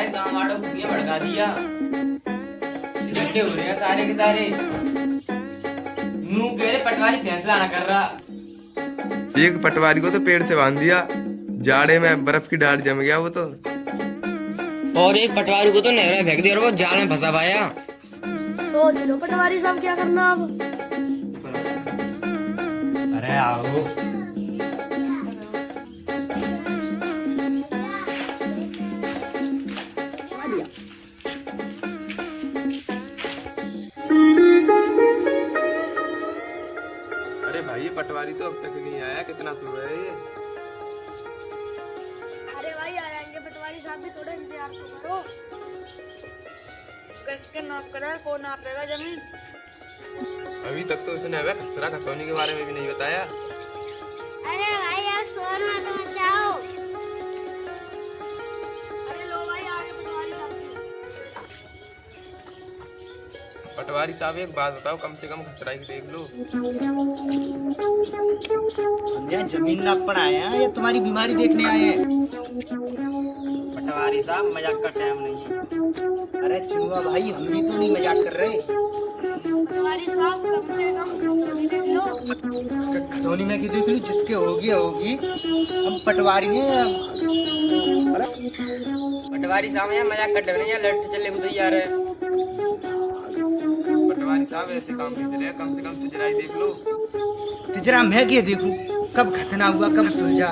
सारे गांव वालों को ये भड़का दिया, इकट्ठे हो रहे हैं सारे के सारे। नू कह रहे पटवारी फैसला ना कर रहा। एक पटवारी को तो पेड़ से बांध दिया, जाड़े में बर्फ की ढाल जम गया वो तो। और एक पटवारी को तो नहर में फेंक दिया और वो जाल में फंसा पाया। सोच लो पटवारी साहब क्या करना अब। अरे आओ। अरे भाई ये पटवारी तो अब तक नहीं आया, कितना सुबह है ये। अरे भाई आ जाएंगे पटवारी साहब भी, थोड़ा इंतजार तो करो। किसके नाप करा, कौन नापेगा जमीन? अभी तक तो उसने हमें खसरा खतौनी के बारे में भी नहीं बताया। अरे भाई यार शोर मत मचाओ। अरे लो भाई आगे पटवारी साहब की। पटवारी साहब एक बात बताओ, कम से कम खसरा ही देख लो। यहाँ जमीन नापण आए हैं या तुम्हारी बीमारी देखने आए हैं? पटवारी साहब मजाक का टाइम नहीं है। अरे चुनुआ भाई, हम भी तो नहीं मजाक कर रहे। पटवारी साहब कम से कम खतौनी देख लो। खतौनी में की देख लो, जिसके होगी होगी। हम पटवारी ने पटवारी साहब यहाँ मजाक कर रहे हैं, लड़ते चलने को तैयार है। पटवारी साहब ऐसे काम नहीं चलेगा, कम से कम तुझरा ही देख लो। तिजरा मैं क्या देखूं, कब खतना हुआ कब सुलझा।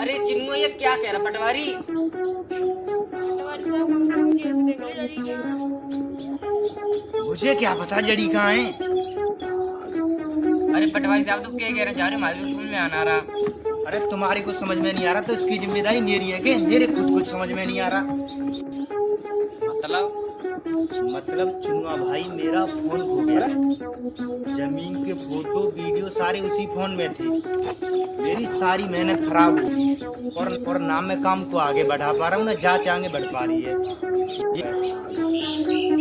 अरे चिन्नू ये क्या कह रहा पटवारी? पटवारी साहब कम से कम खेत देख ले जरी क्या। मुझे क्या पता जड़ी कहाँ है। अरे पटवारी साहब तो क्या कह रहे हैं, जा रहे हमारे तो समझ में आना रहा। अरे तुम्हारे को समझ में नहीं आ रहा तो इसकी जिम्मेदारी मेरी है कि मेरे खुद कुछ समझ में नहीं आ रहा। मतलब चुनुआ भाई मेरा फोन खो गया, जमीन के फोटो वीडियो सारे उसी फोन में थे। मेरी सारी मेहनत खराब हो गई और ना मैं काम को आगे बढ़ा पा रहा हूँ, ना जांच आगे बढ़ पा रही है।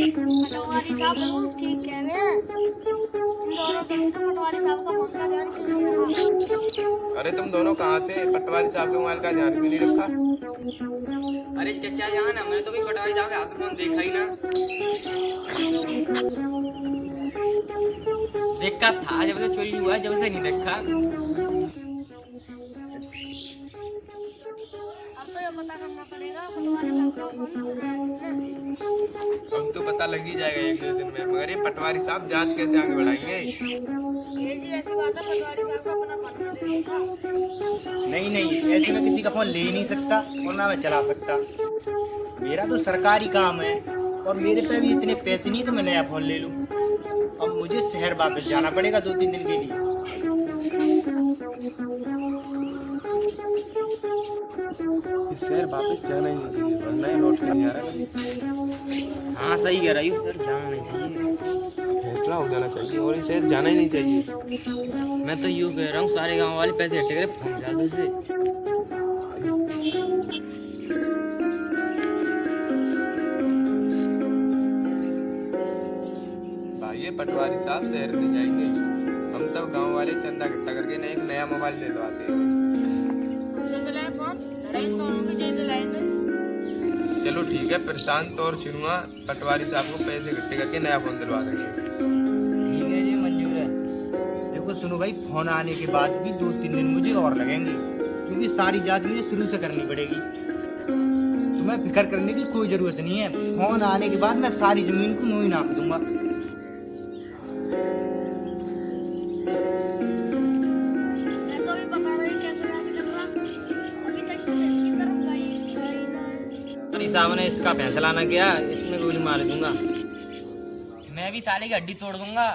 पटवारी साहब बिल्कुल ठीक कह रहे हैं। इन दोनों से भी तो पटवारी साहब का फोन का ध्यान क्यों नहीं रखा? अरे तुम दोनों कहाँ थे? पटवारी साहब के मोबाइल का ध्यान क्यों नहीं रखा? अरे चचा जान, हमने तो भी पटवारी साहब के हाथ में फोन देखा ही ना। देखा था जब से चोरी हुआ, जब से नहीं देखा। अब तो ये पता करना पड़ेगा पटवारी साहब का फोन किसने किसने। अब तो पता लग ही जाएगा एक दो दिन में, मगर ये पटवारी साहब जांच कैसे आगे बढ़ाएंगे? ये जी ऐसी बात है, पटवारी साहब का अपना फोन दे देगा। नहीं, ऐसे में किसी का फोन ले ही नहीं सकता और ना मैं चला सकता। मेरा तो सरकारी काम है और मेरे पे भी इतने पैसे नहीं तो मैं नया फोन ले लूं। अब मुझे शहर वापस जाना पड़ेगा 2-3 दिन के लिए। इस शहर वापस जाना ही नहीं चाहिए, वरना ये लौट के नहीं आ रहा कभी। हाँ सही कह रही हूँ सर, जाना नहीं चाहिए। फैसला हो जाना चाहिए और इस शहर जाना ही नहीं चाहिए। मैं तो यूँ कह रहा हूँ, सारे गांव वाले पैसे इकट्ठे करे फोन डाल दो इसे। भाई ये पटवारी साहब शहर नहीं जाएंगे, हम सब गांव वाले चंदा इकट्ठा करके एक नया मोबाइल ले दवाते हैं। चलाए फोन, लड़ाई दोनों की जैसे लाएंगे। चलो ठीक है, प्रशांत और चिनुआ पटवारी साहब को पैसे इकट्ठे करके नया फोन दिलवा देंगे। ठीक है जी, मंजूर है। देखो सुनो भाई, फोन आने के बाद भी 2-3 दिन मुझे और लगेंगे, क्योंकि सारी जांच मुझे शुरू से करनी पड़ेगी। तुम्हें फिक्र करने की कोई जरूरत नहीं है। फोन आने के बाद मैं सारी जमीन को यूं ही नाप दूंगा। मैं तो भी बता रही कैसे जांच कर रहा। अभी तक तो इसकी तरफ गई ना। साहब ने इसका फैसला ना किया, इसमें गोली मार दूंगा। मैं भी साले की हड्डी तोड़ दूंगा।